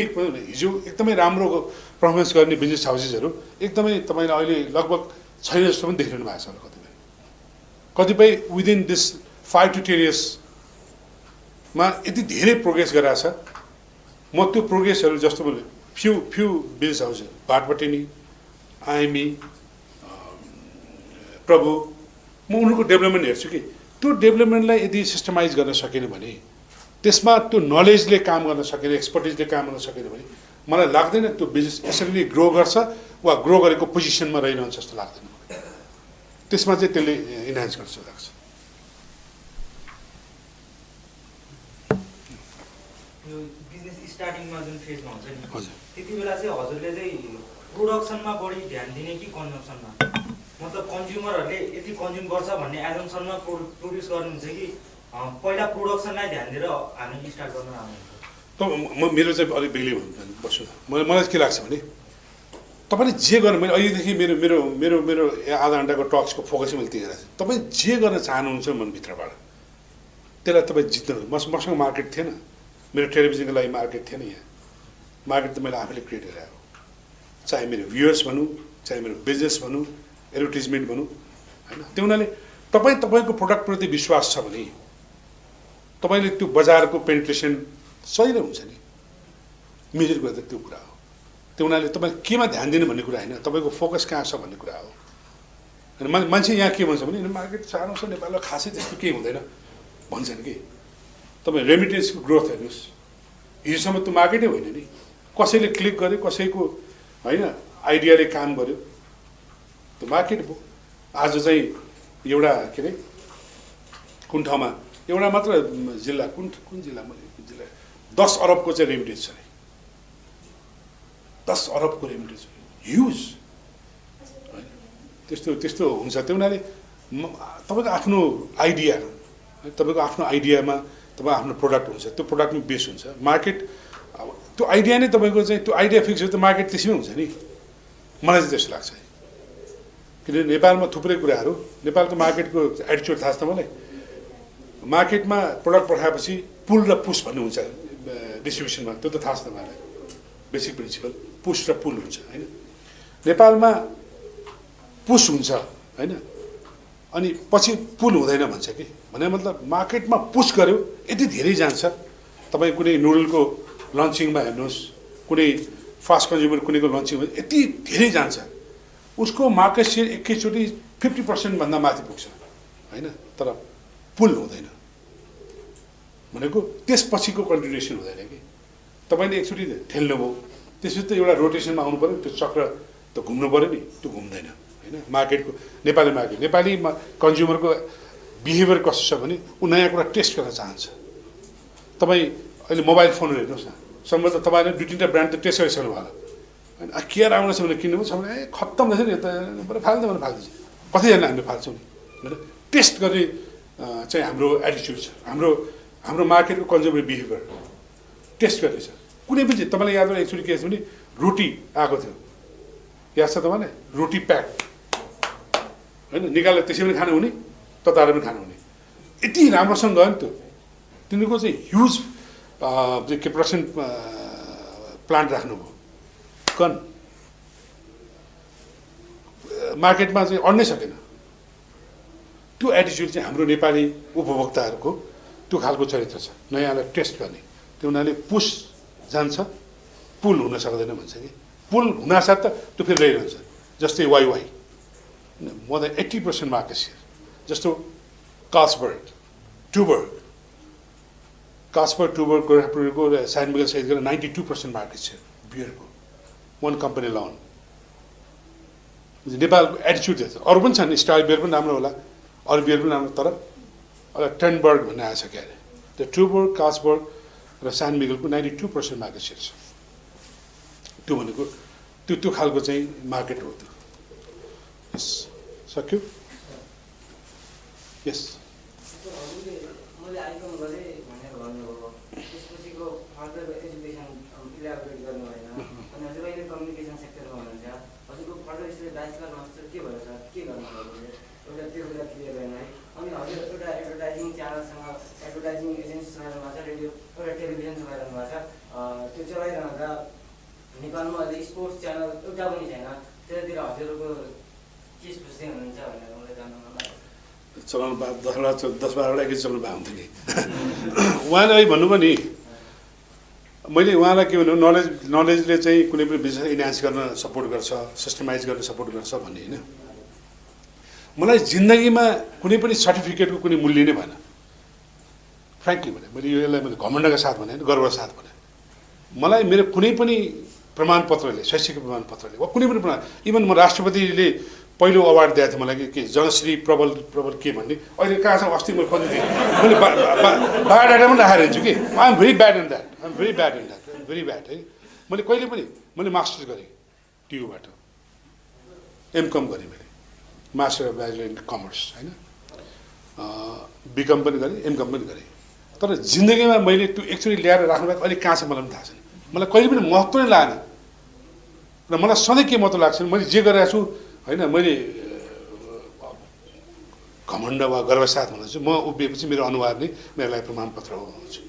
Speaker 1: हिजो एकदमै राम्रो पर्फर्मेन्स गर्ने बिजनेस हाउसेसहरू एकदमै तपाईँले अहिले लगभग छैन जस्तो पनि देखिरहनु भएको छ होला। कतिपय विदिन दिस 5 to 10 yearsमा यति धेरै प्रोग्रेस गराएको छ। म त्यो प्रोग्रेसहरू जस्तो मैले फ्यु बिजनेस हाउसहरू भाटपटेनी, आइएमई, प्रभु, म उनीहरूको डेभलपमेन्ट हेर्छु कि त्यो डेभलपमेन्टलाई यदि सिस्टमाइज गर्न सकेन भने, त्यसमा त्यो नलेजले काम गर्न सकेन, एक्सपर्टिजले काम गर्न सकेन भने मलाई लाग्दैन त्यो बिजनेस यसरी नै ग्रो गर्छ वा ग्रो गरेको पोजिसनमा रहिरहन्छ जस्तो लाग्दैन। त्यसमा चाहिँ त्यसले इन्हान्स गर्छ लाग्छ।
Speaker 3: यो बिजनेस स्टार्टिङमा जुन फेजमा हुन्छ नि,
Speaker 1: हजुर,
Speaker 3: त्यति बेला चाहिँ हजुरले चाहिँ प्रोडक्सनमा बढी ध्यान दिने कि कन्जम्सनमा? मतलब कन्ज्युमरहरूले यति कन्ज्युम गर्छ भन्ने एजम्सनमा प्रोड्युस गर्नुहुन्छ कि पहिला प्रोडक्सनलाई ध्यान दिएर हामी स्टार्ट गर्न आउनुहुन्छ?
Speaker 1: त मेरो चाहिँ अलिक बेग्लै बस्छु। मलाई के लाग्छ भने तपाईँले जे गर्नु, मैले अहिलेदेखि मेरो आधा घन्टाको टक्सको फोकसै मैले त्यही गरेको छु। तपाईँ जे गर्न चाहनुहुन्छ मनभित्रबाट त्यसलाई तपाईँ जित्नु। मसँग मार्केट थिएन, मेरो टेलिभिजनको लागि मार्केट थिएन। यहाँ मार्केट त मैले आफैले क्रिएट गरेको, चाहे मेरो भ्युअर्स भनौँ, चाहे मेरो बिजनेस भनौँ, एडभर्टिजमेन्ट भनौँ होइन। त्यो हुनाले तपाईँको प्रोडक्टप्रति विश्वास छ भने तपाईँले त्यो बजारको पेनिट्रेसन सही नै हुन्छ नि। मेजर गर्दा त्यो कुरा हो। त्यो हुनाले तपाईँ केमा ध्यान दिनु भन्ने कुरा होइन, तपाईँको फोकस कहाँ छ भन्ने कुरा हो। अनि मान्छे यहाँ के भन्छ भने मार्केट सानो छ, नेपालमा खासै त्यस्तो केही हुँदैन भन्छन् कि। तपाईँ रेमिटेन्सको ग्रोथ हेर्नुहोस्, हिजोसम्म त्यो मार्केटै होइन नि। कसैले क्लिक गर्यो, कसैको होइन आइडियाले काम गर्यो, त्यो मार्केट भयो। आज चाहिँ एउटा के अरे कुन ठाउँमा एउटा मात्र जिल्ला, कुन जिल्लामा 10 अरबको चाहिँ रेमिटेन्स छ अरे। 10 अरबको रेमिटेन्स ह्युज होइन। त्यस्तो हुन्छ। त्यो हुनाले तपाईँको आफ्नो आइडिया, तपाईँको आफ्नो आइडियामा तपाईँ आफ्नो प्रोडक्ट हुन्छ, त्यो प्रोडक्टमा बेस हुन्छ। मार्केट अब त्यो आइडिया नै तपाईँको चाहिँ त्यो आइडिया फिक्स हो त मार्केट त्यसैमै हुन्छ नि। मलाई चाहिँ त्यस्तो लाग्छ। किनभने नेपालमा थुप्रै कुराहरू, नेपालको मार्केटको एटिच्युड थाहा छ तपाईँलाई? मार्केटमा प्रोडक्ट पठाएपछि पुल र पुस भन्ने हुन्छ डिस्ट्रिब्युसनमा, त्यो त थाहा छ तपाईँलाई? बेसिक प्रिन्सिपल पुस र पुल हुन्छ होइन। नेपालमा पुस हुन्छ होइन, अनि पछि पुल हुँदैन भन्छ कि। भने मतलब मार्केटमा पुस गर्यो यति धेरै जान्छ। तपाईँ कुनै नुडलको लन्चिङमा हेर्नुहोस्, कुनै फास्ट कन्ज्युमर कुनैको लन्चिङमा यति धेरै जान्छ, उसको मार्केट सेयर एकैचोटि 50% भन्दा माथि पुग्छ होइन। तर पुल हुँदैन भनेको त्यसपछिको कन्टिन्युएसन हुँदैन कि। तपाईँले एकचोटि ठेल्नुभयो त्यसपछि त एउटा रोटेसनमा आउनु पऱ्यो, त्यो चक्र त घुम्नु पऱ्यो नि, त्यो घुम्दैन होइन। मार्केटको नेपाली मार्केट, नेपाली कन्ज्युमरको बिहेभियर कस्तो छ भने ऊ नयाँ कुरा टेस्ट गर्न चाहन्छ। तपाईँ अहिले मोबाइल फोनहरू हेर्नुहोस् न, सम्भवतः तपाईँले 2-3टा ब्रान्ड त टेस्ट गरिसक्नु भयो होइन। केयर आउनु छ भने किन्नु सबैले खत्तम रहेछ नि, यता फाल्छ भने फाल्छ, कतिजना हामीले फाल्छौँ होइन। टेस्ट गर्ने चाहिँ हाम्रो एटिच्युड छ, हाम्रो मार्केटको कन्ज्युमर बिहेभियर टेस्ट गर्ने छ। कुनै पनि तपाईँलाई याद होला एक्चुअली के छ भने रोटी आएको थियो, याद छ तपाईँलाई, रोटी प्याक होइन, निकालेर त्यसै पनि खानु हुने, तताएर पनि खानु हुने, यति राम्रोसँग गयो नि त्यो। तिनीहरूको चाहिँ ह्युज के प्रोडक्सन प्लान्ट राख्नुभयो, कन मार्केटमा चाहिँ अड्नै सकेन। त्यो एटिच्युड चाहिँ हाम्रो नेपाली उपभोक्ताहरूको त्यो खालको चरित्र छ, नयाँलाई टेस्ट गर्ने। त्यो उनीहरूले पुस जान्छ, पुल हुन सक्दैन भन्छ कि, पुल हुनासाथ त त्यो फेरि रहिरहन्छ। जस्तै Wai Wai more than 80% market share, जस्तो कार्ल्सबर्ग, टुबर्गको साइन मिगल सहित गरेर 92% मार्केट सेयर बियरको, वान कम्पनी लन। नेपालको एटिच्युड छ। अरू पनि छन्, स्टाइल बियर पनि राम्रो होला, अरू बियर पनि राम्रो, तर अहिले टेनबर्ग भन्ने आएछ क्या अरे, त्यो टुबर्ग, कार्ल्सबर्ग र साइन मिगलको 92% मार्केट सेयर छ। त्यो भनेको त्यो खालको चाहिँ मार्केट हो त्यो। यस सक्यो। यस
Speaker 4: मैले आइकन गरेँ भनेर भन्नुभयो, त्यसपछिको फर्दर एजुकेसन इलाबोरेट गर्नु भएन। अनि हजुर अहिले कम्युनिकेसन सेक्टरमा हुनुहुन्छ, हजुरको फर्दर स्टडी ब्याचलर मास्टर के भएर छ, के गर्नुभयो एउटा त्यो कुरा क्लियर भएन है। अनि हजुर एउटा एडभर्टाइजिङ च्यानलसँग, एडभर्टाइजिङ एजेन्सीसँग रहनुभएको छ, रेडियो एउटा टेलिभिजन चलाइरहनु भएको छ। त्यो चलाइरहँदा नेपालमा अहिले स्पोर्ट्स च्यानल एउटा पनि छैन, त्यतातिर हजुरको के सोच्दै हुनुहुन्छ भनेर मलाई जान्नु मन लाग्यो।
Speaker 1: चलाउनु 10-12वटा एकैचोटि चलाउनु भएको हुन्थ्यो नि। उहाँले अहिले भन्नुभयो नि, मैले उहाँलाई के भन्नु, नलेजले चाहिँ कुनै पनि बिजनेस इन्हान्स गर्न सपोर्ट गर्छ, सिस्टमाइज गर्न सपोर्ट गर्छ भन्ने होइन। मलाई जिन्दगीमा कुनै पनि सर्टिफिकेटको कुनै मूल्य नै भएन, फ्रेङ्कली भने। मैले यसलाई मैले घमण्डका साथ भने, गर्वका साथ भने। मलाई मेरो कुनै पनि प्रमाणपत्रले, शैक्षिक प्रमाणपत्रले वा कुनै पनि प्रमाण, इभन म राष्ट्रपतिले पहिलो अवार्ड दिएको थियो मलाई के जनश्री प्रबल के भन्ने, अहिले कहाँसम्म अस्ति मैले खोज्दै थिएँ, मैले बायोडाटा पनि राखेर हिँड्छु कि। I am very bad in that, very bad है। मैले कहिले पनि मैले मास्टर्स गरेँ टियुबाट, एमकम गरेँ मैले, master of bachelor in commerce होइन, बिकम पनि गरेँ, एमकम पनि गरेँ। तर जिन्दगीमा मैले त्यो एक्चुअली ल्याएर राख्नु भएको अहिले कहाँ छ मलाई पनि थाहा छैन। मलाई कहिले पनि महत्त्व नै लागेन र मलाई सधैँ के महत्त्व लाग्छ, मैले जे गरिरहेको छु होइन, मैले घमण्ड वा गर्वसाथ भन्छु, म उभिएपछि मेरो अनुहार नै मेरो लागि प्रमाणपत्र हो भन्छु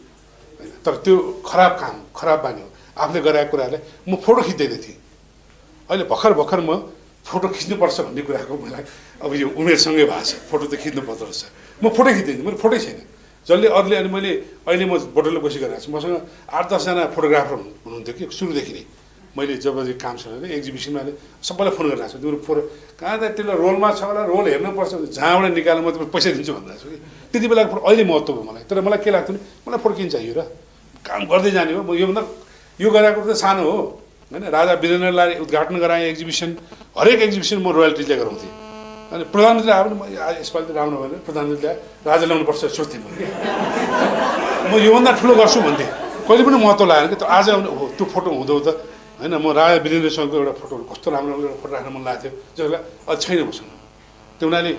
Speaker 1: होइन। तर त्यो खराब काम, खराब बानी हो। आफूले गरेको कुराहरूलाई म फोटो खिच्दैन थिएँ, अहिले भर्खर म फोटो खिच्नुपर्छ भन्ने कुराको मलाई अब यो उमेरसँगै भएको छ, फोटो त खिच्नुपर्दो रहेछ। म फोटो खिच्दैन, मैले फोटै छैन। जसले अरूले, अनि अहिले म बोटलले कोसिस गरिरहेको छु, मसँग 8-10जना फोटोग्राफर हुनुहुन्थ्यो कि सुरुदेखि नै। मैले जब काम सुनेर एक्जिबिसनमा सबैलाई फोन गरिरहेको छु, तिम्रो फोटो कहाँ त त्यसलाई रोलमा छ होला, रोल हेर्नुपर्छ, जहाँबाट निकाल्नु म तिम्रो पैसा दिन्छु भनिरहेको छु कि। त्यति बेलाको फोटो अहिले महत्त्व भयो मलाई। तर मलाई के लाग्थ्यो भने मलाई फोटो किन चाहियो र, काम गर्दै जाने हो। म योभन्दा यो गरेको त सानो हो होइन। राजा वीरेन्द्रलाई उद्घाटन गराएँ एक्जिबिसन, हरेक एक्जिबिसन म रोयल्टीले गराउँथेँ। अनि प्रधानमन्त्री आयो भने यसपालि त राम्रो भएन, प्रधानमन्त्री राजा ल्याउनुपर्छ सोच्थेँ मैले। म योभन्दा ठुलो गर्छु भन्थेँ, कहिले पनि महत्त्व लागेन कि। आज हो त्यो फोटो हुँदो त होइन, म राजा वीरेन्द्रसँगको एउटा फोटो कस्तो राम्रो एउटा फोटो राख्न मन लागेको थियो, जसलाई अहिले छैन मसँग। त्यो हुनाले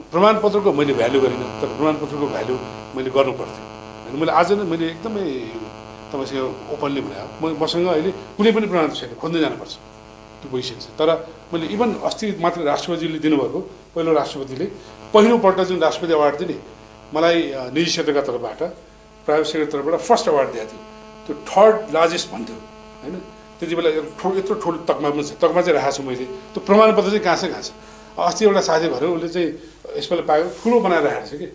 Speaker 1: प्रमाणपत्रको मैले भ्यालु गरिनँ, तर प्रमाणपत्रको भ्यालु मैले गर्नुपर्थ्यो होइन। मैले आज नै मैले एकदमै तपाईँसँग ओपनली भने मसँग अहिले कुनै पनि प्रमाणपत्र छैन, खोज्दै जानुपर्छ, त्यो पोजिसन छ। तर मैले इभन अस्ति मात्र राष्ट्रपतिले दिनुभएको, पहिलो राष्ट्रपतिले पहिलोपल्ट जुन राष्ट्रपति अवार्ड दिने मलाई निजी क्षेत्रका तर्फबाट, प्राइभेट सेक्टर तर्फबाट फर्स्ट अवार्ड दिएको थियो। त्यो 3rd लार्जेस्ट भन्थ्यो होइन। त्यति बेला यत्रो ठुलो तकमा पनि छ, तकमा चाहिँ राखेको छु मैले। त्यो प्रमाणपत्र चाहिँ कहाँ छ। अस्ति एउटा साथी भएर उसले चाहिँ यसपालि पाएको ठुलो बनाएर राखेको छ कि,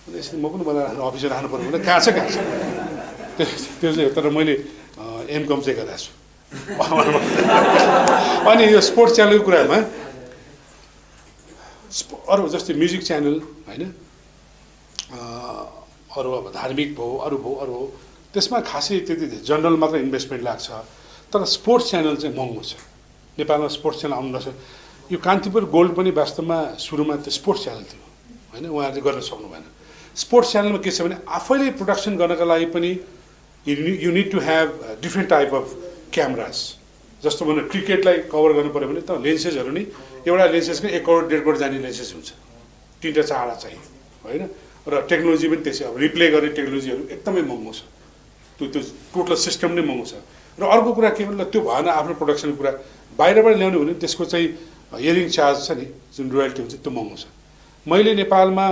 Speaker 1: अनि यसरी म पनि बनाएर राख्नु, अफिसमा राख्नु पऱ्यो भने कहाँ छ। त्यो चाहिँ, तर मैले एमकम चाहिँ गरेको छु। अनि यो स्पोर्ट्स च्यानलको कुरामा अरू जस्तै म्युजिक च्यानल होइन, अरू अब धार्मिक भयो, अरू हो, त्यसमा खासै त्यति जनरल मात्र इन्भेस्टमेन्ट लाग्छ। तर स्पोर्ट्स च्यानल चाहिँ महँगो छ नेपालमा स्पोर्ट्स च्यानल आउनु नसक्छ यो कान्तिपुर गोल्ड पनि वास्तवमा सुरुमा त्यो स्पोर्ट्स च्यानल थियो होइन उहाँहरूले गर्न सक्नु भएन स्पोर्ट्स च्यानलमा के छ भने आफैले प्रोडक्सन गर्नका लागि पनि you need to have different type of cameras जस्तो भने क्रिकेटलाई कभर गर्नु पऱ्यो भने त लेन्सेसहरू नि एउटा लेन्सेसकै 1 करोड 1.5 करोड जाने लेन्सेस हुन्छ 3टा 4टा चाहियो होइन र टेक्नोलोजी पनि त्यसै अब रिप्ले गर्ने टेक्नोलोजीहरू एकदमै महँगो छ त्यो टोटल सिस्टम नै महँगो छ र अर्को कुरा के भन्दा त्यो भएन आफ्नो प्रोडक्सनको कुरा बाहिरबाट ल्याउने भने त्यसको चाहिँ हियरिङ चार्ज छ नि जुन रोयल्टी हुन्छ त्यो महँगो छ मैले नेपालमा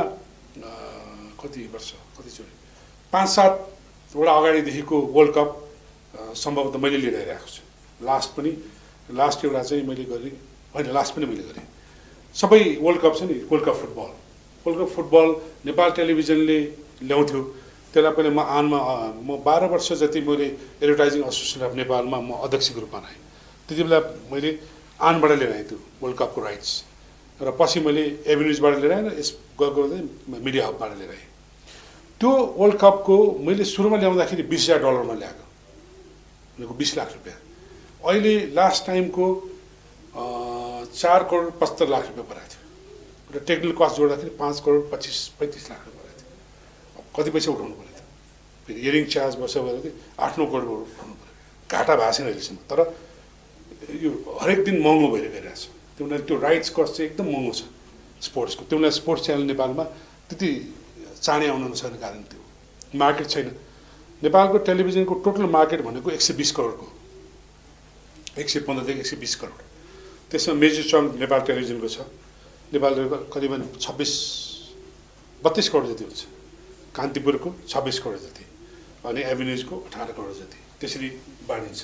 Speaker 1: कति वर्ष कतिचोटि 5-7 वटा अगाडिदेखिको वर्ल्ड कप सम्भवतः मैले लिएर आइरहेको छु लास्ट एउटा चाहिँ मैले गरेँ होइन लास्ट पनि मैले गरेँ सबै वर्ल्ड कप छ नि वर्ल्ड कप फुटबल नेपाल टेलिभिजनले ल्याउँथ्यो त्यसलाई पहिला म 12 वर्ष जति मैले एडभर्टाइजिङ एसोसिएसन अफ नेपालमा म अध्यक्षको रूपमा रहेँ त्यति बेला मैले आनबाट लिएर आएँ त्यो वर्ल्ड कपको राइट्स र पछि मैले एभिन्युजबाट लिएर आएँ र यस गएको मिडिया हबबाट लिएर आएँ त्यो वर्ल्ड कपको मैले सुरुमा ल्याउँदाखेरि $20,000 ल्याएको उनीहरूको 20 लाख रुपियाँ अहिले लास्ट टाइमको 4 करोड 75 लाख रुपियाँ परेको थियो र टेक्निकल कस्ट जोड्दाखेरि 5 करोड 25-35 लाख रुपियाँ परेको थियो कति पैसा उठाउनु पऱ्यो त फेरि हियरिङ चार्ज वर्ष भएर चाहिँ 8-9 करोड उठाउनु पऱ्यो घाटा भएको छैन अहिलेसम्म तर यो हरेक दिन महँगो भएर गइरहेको छ त्यो उनीहरू त्यो राइट्स कस्ट चाहिँ एकदम महँगो छ स्पोर्ट्सको त्यो उनीहरू स्पोर्ट्स च्यानल नेपालमा त्यति चाँडै आउन नसक्ने कारण त्यो मार्केट छैन नेपालको टेलिभिजनको टोटल मार्केट भनेको 120 करोडको 115 देखि 120 करोड त्यसमा मेजर चङ्क नेपाल टेलिभिजनको छ नेपाल करिबन 32 करोड जति हुन्छ कान्तिपुरको 26 करोड जति अनि एभिन्युजको 18 करोड जति त्यसरी बाँडिन्छ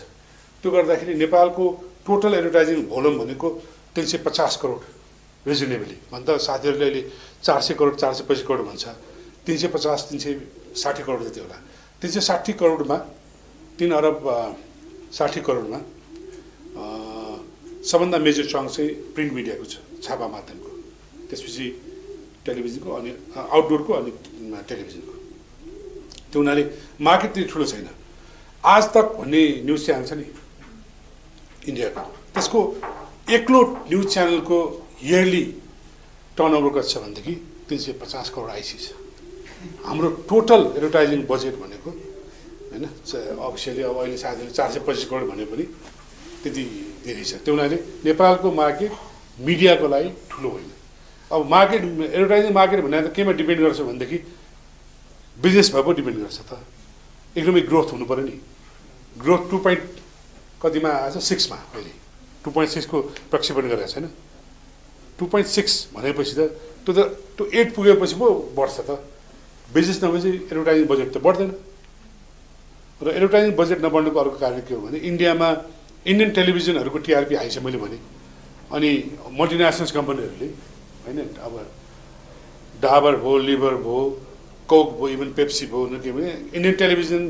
Speaker 1: त्यो गर्दाखेरि नेपालको टोटल एडभर्टाइजिङ भोल्युम भनेको 350 करोड रिजनेबली भन्दा साथीहरूले अहिले 400 करोड 450 करोड भन्छ 350-360 करोड जति होला 360 करोडमा 3 अरब 60 करोडमा सबभन्दा मेजर चङ्क चाहिँ प्रिन्ट मिडियाको छ छापा माध्यमको त्यसपछि टेलिभिजनको अनि आउटडोरको अनि टेलिभिजनको त्यो हुनाले मार्केट त्यति ठुलो छैन आज तक भन्ने न्युज च्यानल छ नि इन्डियाको त्यसको एक्लो न्युज च्यानलको इयरली टर्नओभर कति छ भनेदेखि 350 करोड आइसी छ हाम्रो टोटल एडभर्टाइजिङ बजेट भनेको होइन अफिसियली अब अहिले साथीले 425 करोड भने पनि त्यति धेरै छ त्यो हुनाले नेपालको मार्केट मिडियाको लागि ठुलो होइन अब मार्केट एडभर्टाइजिङ मार्केट भनेर त केमा डिपेन्ड गर्छ भनेदेखि बिजनेस भए पो डिपेन्ड गर्छ त एकदमै ग्रोथ हुनु पऱ्यो नि ग्रोथ 2.6 मा अहिले 2.6 को प्रक्षेपण गरेको छैन 2.6 भनेपछि त त्यो 8 पुगेपछि पो बढ्छ त बिजनेस नभएपछि एडभर्टाइजिङ बजेट त बढ्दैन र एडभर्टाइजिङ बजेट नबढ्नुको अर्को कारण के हो भने इन्डियामा इन्डियन टेलिभिजनहरूको टिआरपी हाई छ मैले भने अनि मल्टिनेसनल कम्पनीहरूले होइन अब डाबर भयो लिभर भयो कोक भयो इभन पेप्सी भयो के भने इन्डियन टेलिभिजन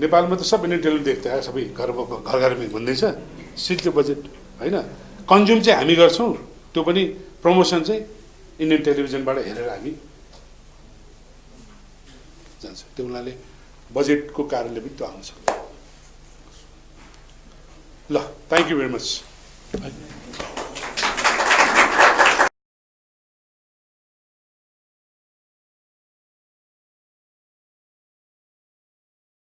Speaker 1: नेपालमा त सब इन्डियन टेलिभिजन देख्दा सबै घरमै भन्दैछ सिट त्यो बजेट होइन कन्ज्युम चाहिँ हामी गर्छौँ त्यो पनि प्रमोसन चाहिँ इन्डियन टेलिभिजनबाट हेरेर हामी जान्छ त्यो हुनाले बजेटको कारणले पनि त्यो आउन सक्छ ल थ्याङ्क यू भेरी मच